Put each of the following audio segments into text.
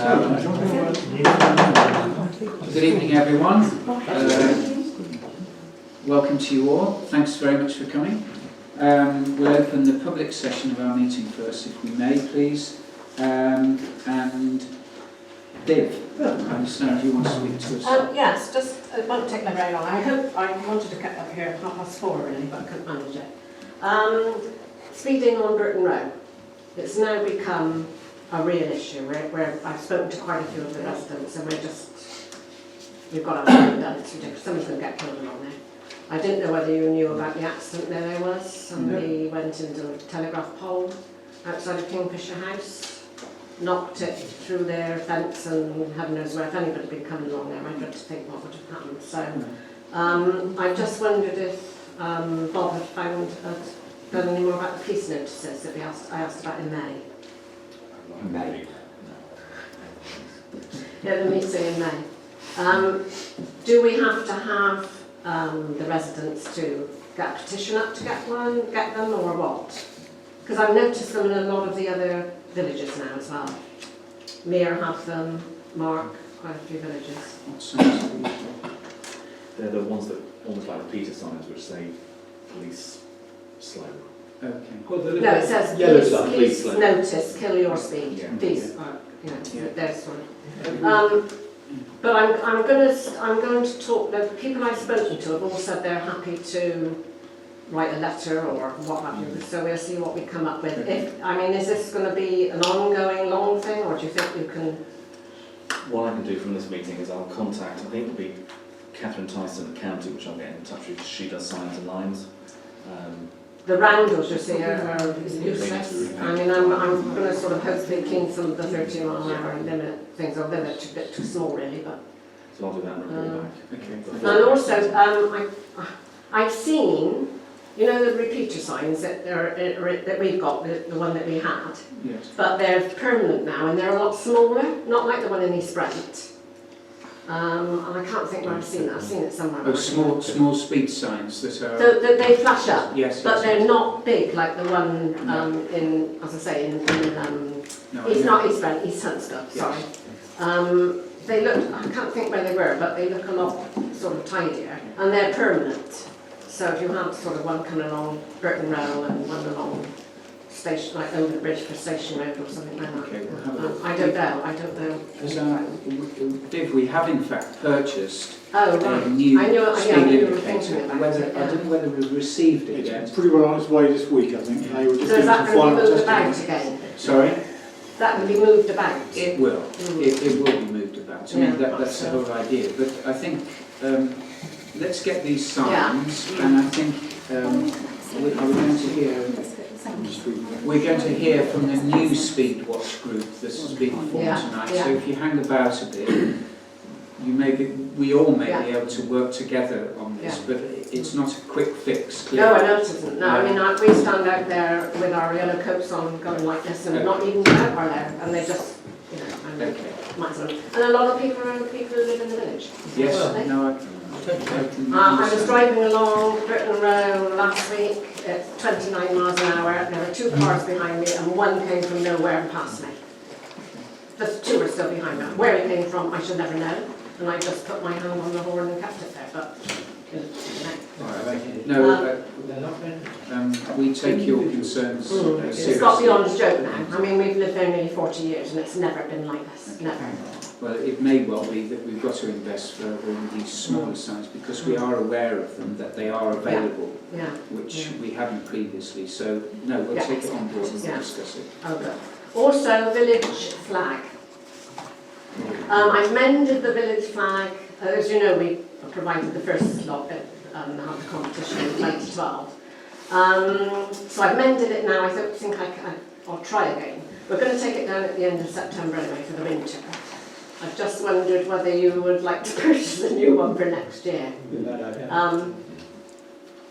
Good evening, everyone. Welcome to you all. Thanks very much for coming. We'll open the public session of our meeting first, if we may, please. And Viv, I understand you want to speak to us. Yes, just it won't take me very long. I wanted to get up here at 4:30 really, but I couldn't manage it. Speeding on Burton Road. It's now become a real issue where I've spoken to quite a few of the residents, and we've got to have something done. It's ridiculous. Someone's going to get killed along there. I didn't know whether you knew about the accident there was. Somebody went into a telegraph pole outside of Kingfisher House, knocked it through their fence, and heaven knows where. If anybody had been coming along there, I dread to think what would have happened. So I just wondered if Bob had done any more about the police notices that I asked about in May. May. Yeah, the meeting in May. Do we have to have the residents to get a petition up to get them, or what? Because I've noticed them in a lot of the other villages now as well. Mere have them, Mark, quite a few villages. They're the ones that almost like the Peter signs, which say police slow. Okay. No, it says yellow police slow. Notice, kill your speed. Yeah. These are, they're sort of. But I'm going to talk. The people I've spoken to have all said they're happy to write a letter or what have you. So we'll see what we come up with. Is this going to be an ongoing long thing, or do you think you can? What I can do from this meeting is I'll contact. I think it'll be Catherine Tyson at the county, which I'll get in touch with. She does signs and lines. The roundels, you see, are useless. I'm going to sort of hopefully clean some of the 30-mile-an-hour limit things, or limit a bit too small, really. But so I'll do that and report back. Okay. And also, I've seen, the repeater signs that we've got, the one that we had. Yes. But they're permanent now, and they're a lot smaller, not like the one in East Brent. And I can't think where I've seen that. I've seen it somewhere. Oh, small speed signs that are... So they flash up, yes, but yes, they're yes. not big like the one in, as I say, in it's not East Brent, East Huntsville, sorry. They look, I can't think where they were, but they look a lot sort of tidier, and they're permanent. So if you have sort of one coming along Burton Road and one along station, like over the bridge for Station Road or something like that. Okay, we'll have a look. I don't know. Viv, we have in fact purchased Oh, a right. new I knew speed you were indicator. thinking about Whether, it, I don't know whether we've received it yet. It's pretty well on its way this week, I think. They were just So is that doing going to be some moved final about testing. again? Sorry? That can be moved about? It will. It will be moved about. I mean, that's the whole idea. But I think let's get these signs, and I think we're going to hear from the new Speed Watch group that has been formed tonight. So if you hang about a bit, we all may be able to work together on this, but it's not a quick fix. Clearly. No, I know it isn't. No, I mean, we stand out there with our yellow coats on going like this, and not even out our there, and they just, might as well. And a lot of people are people who live in the village. Yes, I was driving along Burton Road last week at 29 miles an hour, and there were two cars behind me, and one came from nowhere and passed me. The two were still behind me. Where he came from, I should never know, and I just put my hand on the horn and kept it there, but... we take your concerns seriously. It's got beyond a joke now. I mean, we've lived there nearly 40 years, and it's never been like this. Never. Well, it may well be that we've got to invest further in these smaller signs because we are aware of them, that they are available, which we haven't previously. So, no, we'll take it on board and we'll discuss it. Okay. Also, village flag. I've mended the village flag. As you know, we provided the first lot that had the competition in 2012. So I've mended it now. I think I'll try again. We're going to take it down at the end of September anyway for the winter. I've just wondered whether you would like to purchase a new one for next year.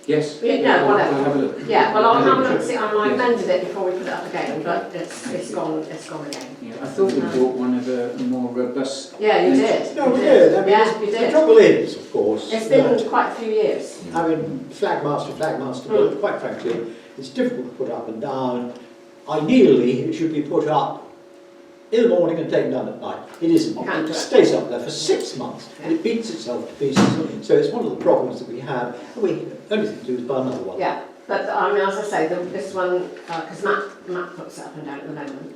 Yes. Yeah, whatever. We'll have a look. Yeah, well, I'll have a look. See, I mended it before we put it up again, but it's gone again. Yeah, I thought we bought one of a more robust. Yeah, you did. No, we did. I mean, you did. The trouble is, of course, It's been quite a few years. I mean, flagmaster, but quite frankly, it's difficult to put up and down. Ideally, it should be put up in the morning and taken down at night. It isn't. Can't do It it. stays up there for 6 months and it beats itself to pieces. So it's one of the problems that we have. The only thing to do is buy another one. Yeah, but I mean, as I say, this one, because Matt puts it up and down at the moment,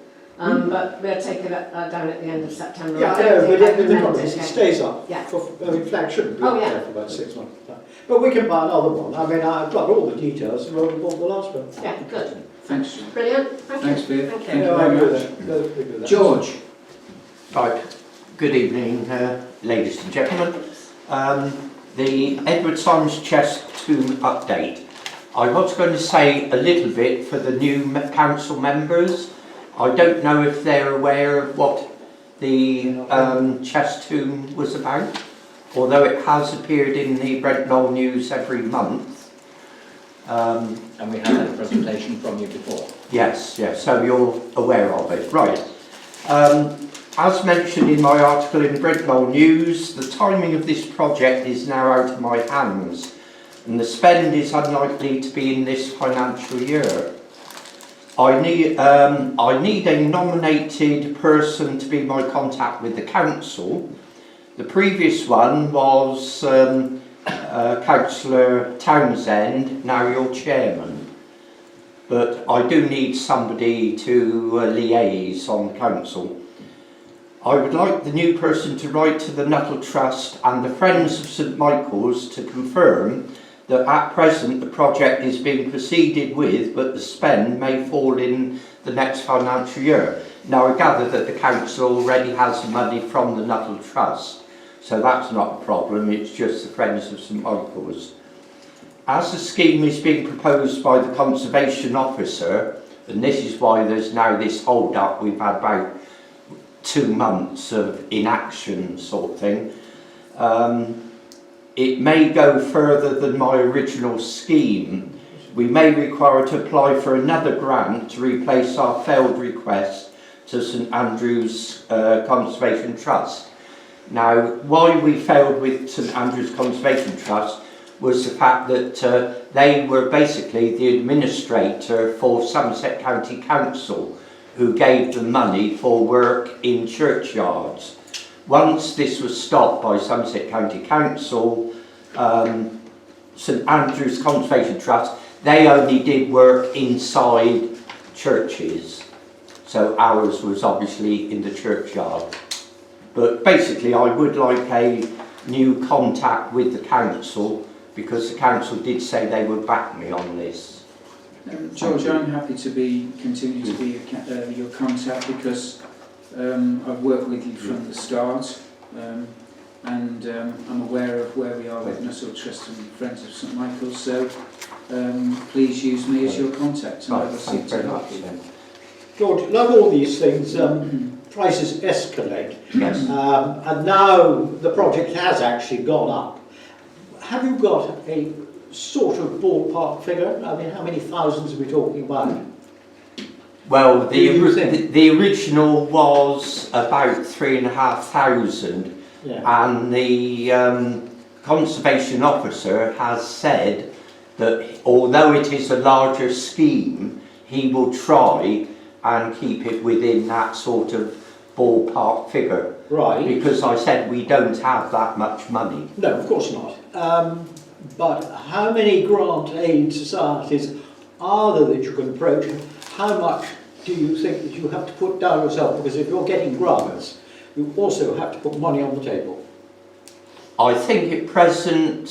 but we'll take it down at the end of September. Yeah, I I don't know, think but I the can problem rent is it it again. stays up. Yeah. Flag shouldn't be Oh, up yeah. there for about 6 months. But we can buy another one. I mean, I've got all the details and we bought the last one. Yeah, good. Thanks, John. Brilliant. Thank Thanks, you. Viv. Thank Thank you. you I very agree much. with that. George. Right, good evening, ladies and gentlemen. The Edward Simons Chest Tomb update. I was going to say a little bit for the new council members. I don't know if they're aware of what the chest tomb was about, although it has appeared in the Brent Knoll News every month. And we have had a presentation from you before. Yes, so you're aware of it. Right. As mentioned in my article in the Brent Knoll News, the timing of this project is now out of my hands, and the spend is unlikely to be in this financial year. I need a nominated person to be my contact with the council. The previous one was Councillor Townsend, now your chairman. But I do need somebody to liaise on the council. I would like the new person to write to the Nuttall Trust and the Friends of St Michael's to confirm that at present the project is being proceeded with, but the spend may fall in the next financial year. Now I gather that the council already has the money from the Nuttall Trust, so that's not a problem, it's just the Friends of St Michael's. As the scheme is being proposed by the Conservation Officer, and this is why there's now this hold up, we've had about 2 months of inaction sort of thing, it may go further than my original scheme. We may require to apply for another grant to replace our failed request to St Andrew's Conservation Trust. Now, why we failed with St Andrew's Conservation Trust was the fact that they were basically the administrator for Somerset County Council, who gave them money for work in churchyards. Once this was stopped by Somerset County Council, St Andrew's Conservation Trust, they only did work inside churches. So ours was obviously in the churchyard. But basically I would like a new contact with the council, because the council did say they would back me on this. George, I'm happy to continue to be your contact, because I've worked with you from the start, and I'm aware of where we are with Nuttall Trust and Friends of St Michael's, so please use me as your contact and I will seek to help you. George, like all these things, prices escalate. Yes. And now the project has actually gone up. Have you got a sort of ballpark figure? I mean, how many thousands are we talking about? Well, Do you think? the original was about 3,500, Yeah. and the Conservation Officer has said that although it is a larger scheme, he will try and keep it within that sort of ballpark figure. Right. Because I said we don't have that much money. No, of course not. But how many grant aid societies are there that you can approach? And how much do you think that you have to put down yourself? Because if you're getting grants, you also have to put money on the table. I think at present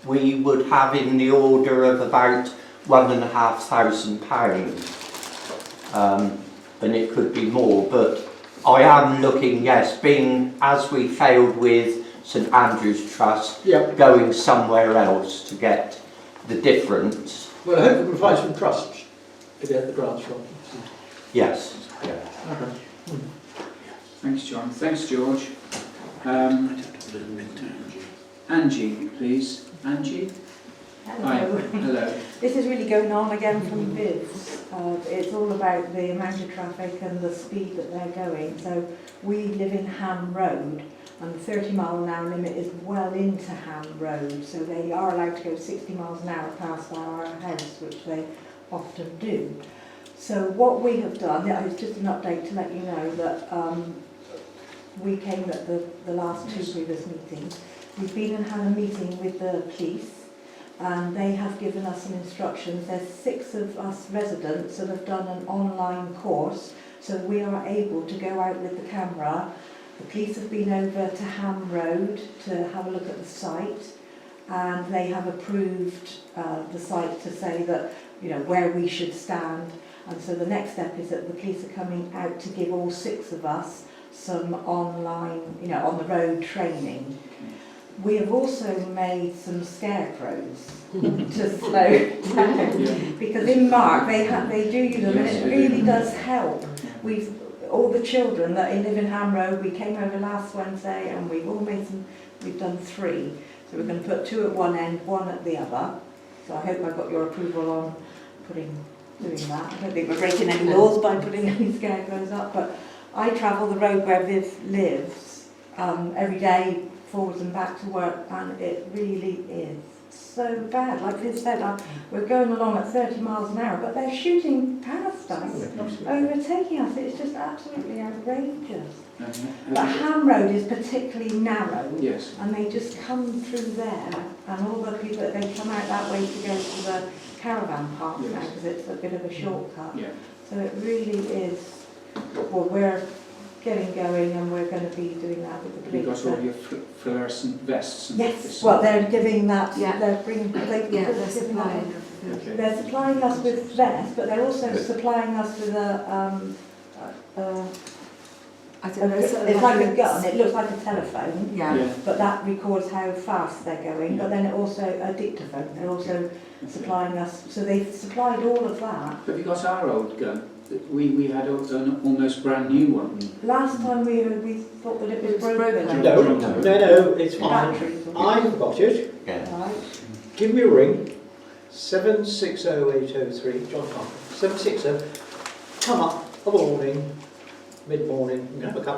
we would have in the order of about £1,500, and it could be more, but I am looking, yes, being as we failed with St Andrew's Trust, Yep. going somewhere else to get the difference. Well, I hope we can find some trusts to get the grants from. Yes. Thanks, John. Thanks, George. Angie, please. Angie? Hi. Hello. This is really going on again from Viv's. It's all about the amount of traffic and the speed that they're going. So we live in Ham Road, and the 30-mile-an-hour limit is well into Ham Road. So they are allowed to go 60 miles an hour past our house, which they often do. So what we have done, yeah, it's just an update to let you know that we came at the last two previous meetings. We've been and had a meeting with the police, and they have given us some instructions. There's 6 of us residents that have done an online course, so we are able to go out with the camera. The police have been over to Ham Road to have a look at the site, and they have approved the site to say that, you know, where we should stand. And so the next step is that the police are coming out to give all 6 of us some online, you know, on the road training. We have also made some scarecrows to slow down, because in Mark they do use them, and it really does help. All the children that live in Ham Road, we came over last Wednesday, and we've done 3. So we're going to put 2 at one end, 1 at the other. So I hope I got your approval on doing that. I don't think we're breaking any laws by putting any scarecrows up, but I travel the road where Viv lives every day, forwards and back to work, and it really is so bad. Like Viv said, we're going along at 30 miles an hour, but they're shooting past us, overtaking us. It's just absolutely outrageous. But Ham Road is particularly narrow, Yes. and they just come through there, and all the people, they come out that way to go to the caravan park now, because it's a bit of a shortcut. Yeah. So it really is, well, we're getting going, and we're going to be doing that with the Have you police. got all your fluorescent vests and Yes, this? well, they're giving that, Yeah. they're bringing, They're supplying. Okay. they're supplying us with vests, but they're also supplying us with I don't know. it's like a gun, it looks like a telephone, Yeah. but that records how fast they're going, but then it also, a dictaphone, they're also supplying us, so they've supplied all of that. Have you got our old gun? We had an almost brand new one. Last time we thought that it was broken. No, it's fine. Batteries. I've got it. Yeah. Right. Give me a ring. 760803, John Parker. 760. Come up of a morning, mid-morning, have a cup